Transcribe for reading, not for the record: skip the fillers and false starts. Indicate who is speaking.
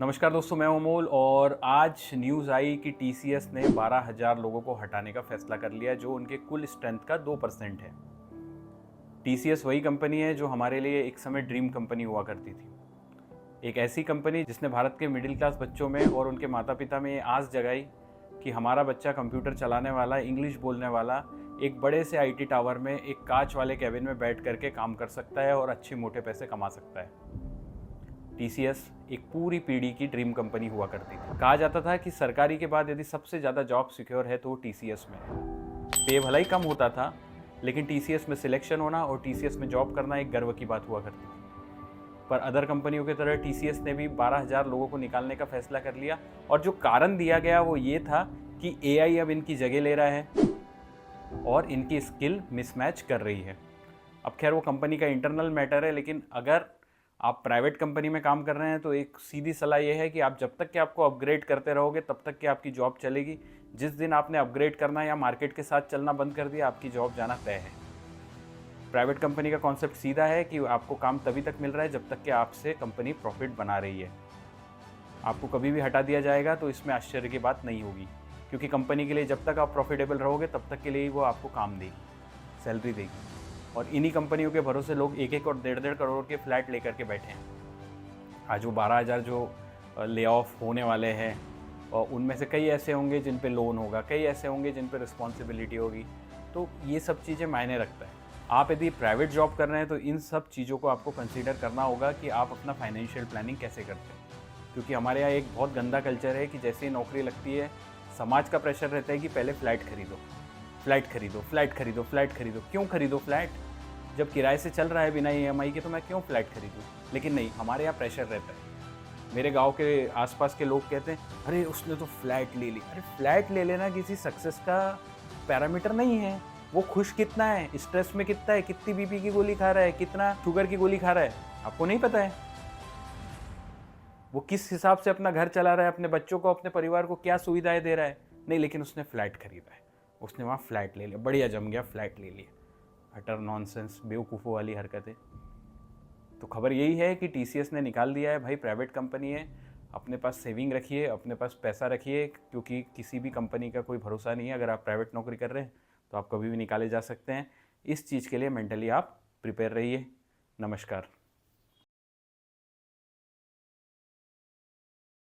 Speaker 1: नमस्कार दोस्तों, मैं अमोल और आज न्यूज़ आई कि टीसीएस ने 12,000 लोगों को हटाने का फैसला कर लिया जो उनके कुल स्ट्रेंथ का 2% है। टीसीएस वही कंपनी है जो हमारे लिए एक समय ड्रीम कंपनी हुआ करती थी। एक ऐसी कंपनी जिसने भारत के मिडिल क्लास बच्चों में और उनके माता पिता में ये आस जगाई कि हमारा बच्चा कंप्यूटर चलाने वाला, इंग्लिश बोलने वाला, एक बड़े से आईटी टावर में एक कांच वाले कैबिन में बैठ करके काम कर सकता है और अच्छे मोटे पैसे कमा सकता है। टीसीएस एक पूरी पीढ़ी की ड्रीम कंपनी हुआ करती थी। कहा जाता था कि सरकारी के बाद यदि सबसे ज़्यादा जॉब सिक्योर है तो वो टीसीएस में है। पे भला ही कम होता था, लेकिन टीसीएस में सिलेक्शन होना और टीसीएस में जॉब करना एक गर्व की बात हुआ करती थी। पर अदर कंपनियों की तरह टीसीएस ने भी 12,000 लोगों को निकालने का फैसला कर लिया और जो कारण दिया गया वो ये था कि एआई अब इनकी जगह ले रहा है और इनकी स्किल मिसमैच कर रही है। अब खैर वो कंपनी का इंटरनल मैटर है, लेकिन अगर आप प्राइवेट कंपनी में काम कर रहे हैं तो एक सीधी सलाह ये है कि आप जब तक कि आपको अपग्रेड करते रहोगे तब तक कि आपकी जॉब चलेगी। जिस दिन आपने अपग्रेड करना या मार्केट के साथ चलना बंद कर दिया, आपकी जॉब जाना तय है। प्राइवेट कंपनी का कॉन्सेप्ट सीधा है कि आपको काम तभी तक मिल रहा है जब तक कि आपसे कंपनी प्रॉफिट बना रही है। आपको कभी भी हटा दिया जाएगा तो इसमें आश्चर्य की बात नहीं होगी, क्योंकि कंपनी के लिए जब तक आप प्रॉफिटेबल रहोगे तब तक के लिए ही वो आपको काम देगी, सैलरी देगी। और इन्हीं कंपनियों के भरोसे लोग 1-1 और 1.5-1.5 करोड़ के फ्लैट लेकर के बैठे हैं। आज वो 12,000 जो ले ऑफ होने वाले हैं और उनमें से कई ऐसे होंगे जिन पे लोन होगा, कई ऐसे होंगे जिन पे रिस्पॉन्सिबिलिटी होगी। तो ये सब चीज़ें मायने रखता है। आप यदि प्राइवेट जॉब कर रहे हैं तो इन सब चीज़ों को आपको कंसीडर करना होगा कि आप अपना फाइनेंशियल प्लानिंग कैसे करते हैं। क्योंकि हमारे यहाँ एक बहुत गंदा कल्चर है कि जैसे ही नौकरी लगती है, समाज का प्रेशर रहता है कि पहले फ्लैट खरीदो, फ्लैट खरीदो, फ्लैट खरीदो, फ्लैट खरीदो। क्यों खरीदो फ्लैट? जब किराए से चल रहा है बिना ईएमआई के, तो मैं क्यों फ्लैट खरीदूँ? लेकिन नहीं, हमारे यहाँ प्रेशर रहता है। मेरे गांव के आसपास के लोग कहते हैं, अरे उसने तो फ्लैट ले ली। अरे फ्लैट ले लेना किसी सक्सेस का पैरामीटर नहीं है। वो खुश कितना है, स्ट्रेस में कितना है, कितनी बीपी की गोली खा रहा है, कितना शुगर की गोली खा रहा है, आपको नहीं पता है। वो किस हिसाब से अपना घर चला रहा है, अपने बच्चों को, अपने परिवार को क्या सुविधाएं दे रहा है। नहीं, लेकिन उसने फ्लैट खरीदा है, उसने वहाँ फ्लैट ले लिया, बढ़िया जम गया, फ्लैट ले लिया। अटर नॉनसेंस, बेवकूफ़ों वाली हरकतें। तो खबर यही है कि टीसीएस ने निकाल दिया है, भाई प्राइवेट कंपनी है, अपने पास सेविंग रखिए, अपने पास पैसा रखिए, क्योंकि किसी भी कंपनी का कोई भरोसा नहीं है। अगर आप प्राइवेट नौकरी कर रहे हैं तो आप कभी भी निकाले जा सकते हैं। इस चीज़ के लिए मेंटली आप प्रिपेयर रहिए। नमस्कार।